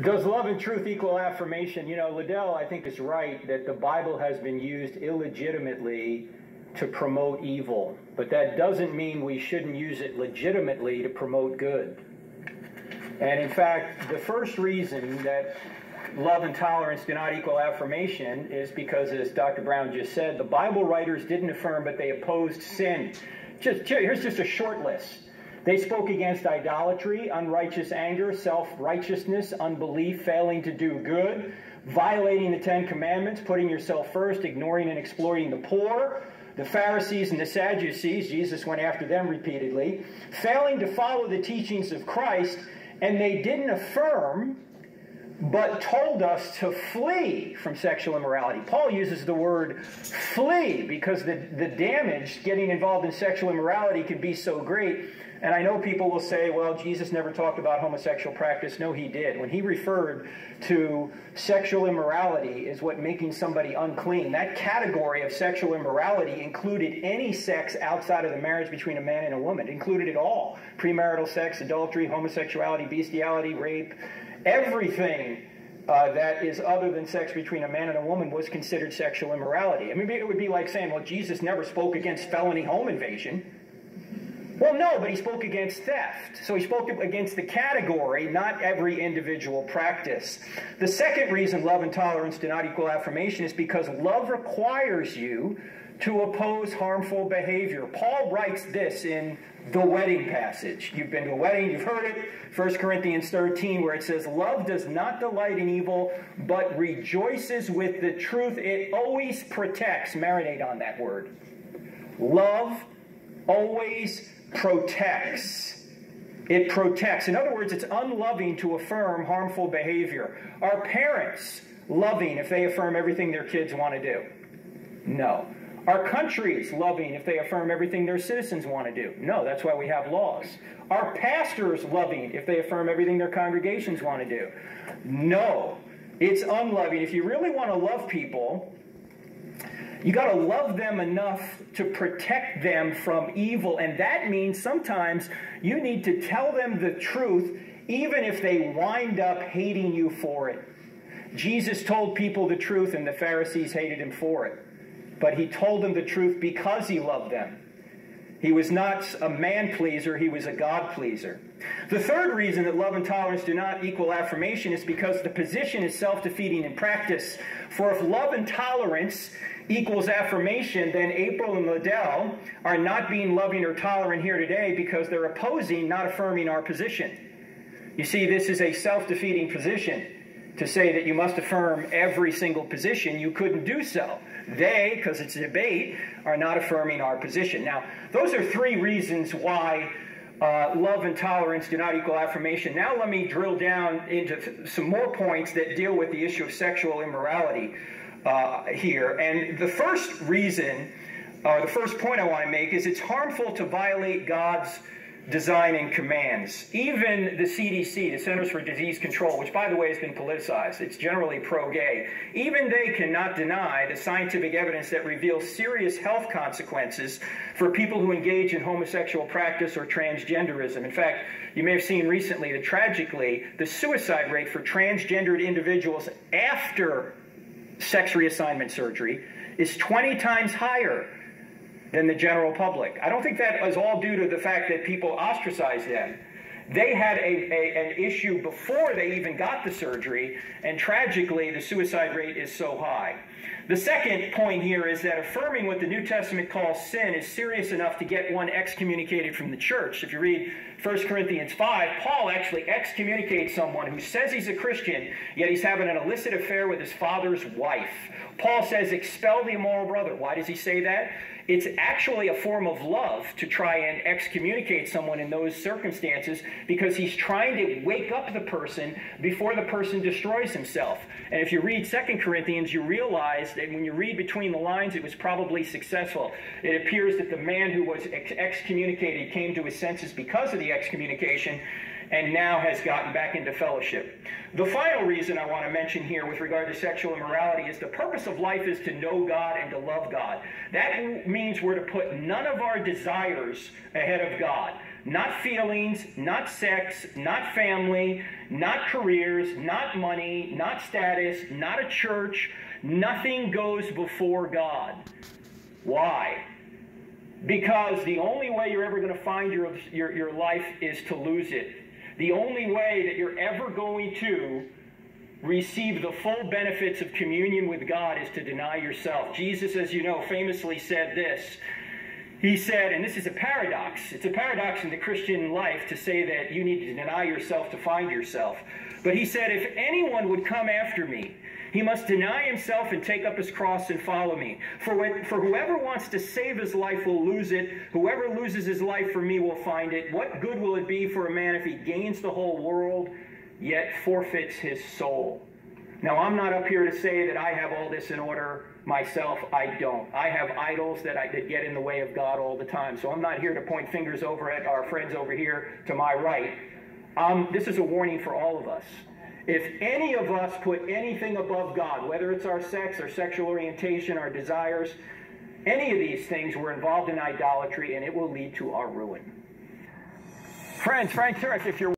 Does love and truth equal affirmation? You know, Liddell, I think, is right that the Bible has been used illegitimately to promote evil. But that doesn't mean we shouldn't use it legitimately to promote good. And in fact, the first reason that love and tolerance do not equal affirmation is because, as Dr. Brown just said, the Bible writers didn't affirm, but they opposed sin. Here's just a short list. They spoke against idolatry, unrighteous anger, self-righteousness, unbelief, failing to do good, violating the Ten Commandments, putting yourself first, ignoring and exploiting the poor. The Pharisees and the Sadducees, Jesus went after them repeatedly, failing to follow the teachings of Christ, and they didn't affirm, but told us to flee from sexual immorality. Paul uses the word flee because the damage getting involved in sexual immorality can be so great. And I know people will say, well, Jesus never talked about homosexual practice. No, he did. When he referred to sexual immorality as what making somebody unclean, that category of sexual immorality included any sex outside of the marriage between a man and a woman. It included it all. Premarital sex, adultery, homosexuality, bestiality, rape. Everything that is other than sex between a man and a woman was considered sexual immorality. I mean, it would be like saying, well, Jesus never spoke against felony home invasion. Well, no, but he spoke against theft. So he spoke against the category, not every individual practice. The second reason love and tolerance do not equal affirmation is because love requires you to oppose harmful behavior. Paul writes this in the wedding passage. You've been to a wedding, you've heard it, 1 Corinthians 13, where it says, love does not delight in evil, but rejoices with the truth. It always protects. Marinate on that word. Love always protects. It protects. In other words, it's unloving to affirm harmful behavior. Are parents loving if they affirm everything their kids want to do? No. Are countries loving if they affirm everything their citizens want to do? No, that's why we have laws. Are pastors loving if they affirm everything their congregations want to do? No. It's unloving. If you really want to love people, you got to love them enough to protect them from evil. And that means sometimes you need to tell them the truth, even if they wind up hating you for it. Jesus told people the truth, and the Pharisees hated him for it. But he told them the truth because he loved them. He was not a man-pleaser, he was a God-pleaser. The third reason that love and tolerance do not equal affirmation is because the position is self-defeating in practice. For if love and tolerance equals affirmation, then April and Liddell are not being loving or tolerant here today because they're opposing, not affirming our position. You see, this is a self-defeating position. To say that you must affirm every single position, you couldn't do so. They, because it's a debate, are not affirming our position. Now, those are three reasons why love and tolerance do not equal affirmation. Now let me drill down into some more points that deal with the issue of sexual immorality here. And the first reason, or the first point I want to make is it's harmful to violate God's design and commands. Even the CDC, the Centers for Disease Control, which by the way has been politicized, it's generally pro-gay, even they cannot deny the scientific evidence that reveals serious health consequences for people who engage in homosexual practice or transgenderism. In fact, you may have seen recently that tragically, the suicide rate for transgendered individuals after sex reassignment surgery is 20 times higher than the general public. I don't think that is all due to the fact that people ostracized them. They had an issue before they even got the surgery, and tragically, the suicide rate is so high. The second point here is that affirming what the New Testament calls sin is serious enough to get one excommunicated from the church. If you read 1 Corinthians 5, Paul actually excommunicates someone who says he's a Christian, yet he's having an illicit affair with his father's wife. Paul says, expel the immoral brother. Why does he say that? It's actually a form of love to try and excommunicate someone in those circumstances because he's trying to wake up the person before the person destroys himself. And if you read 2 Corinthians, you realize that when you read between the lines, it was probably successful. It appears that the man who was excommunicated came to his senses because of the excommunication and now has gotten back into fellowship. The final reason I want to mention here with regard to sexual immorality is the purpose of life is to know God and to love God. That means we're to put none of our desires ahead of God. Not feelings, not sex, not family, not careers, not money, not status, not a church. Nothing goes before God. Why? Because the only way you're ever going to find your life is to lose it. The only way that you're ever going to receive the full benefits of communion with God is to deny yourself. Jesus, as you know, famously said this. He said, and this is a paradox. It's a paradox in the Christian life to say that you need to deny yourself to find yourself. But he said, if anyone would come after me, he must deny himself and take up his cross and follow me. For whoever wants to save his life will lose it. Whoever loses his life for me will find it. What good will it be for a man if he gains the whole world, yet forfeits his soul? Now, I'm not up here to say that I have all this in order myself. I don't. I have idols that get in the way of God all the time. So I'm not here to point fingers over at our friends over here to my right. This is a warning for all of us. If any of us put anything above God, whether it's our sex, our sexual orientation, our desires, any of these things, we're involved in idolatry, and it will lead to our ruin. Friends, Frank Turek, if you're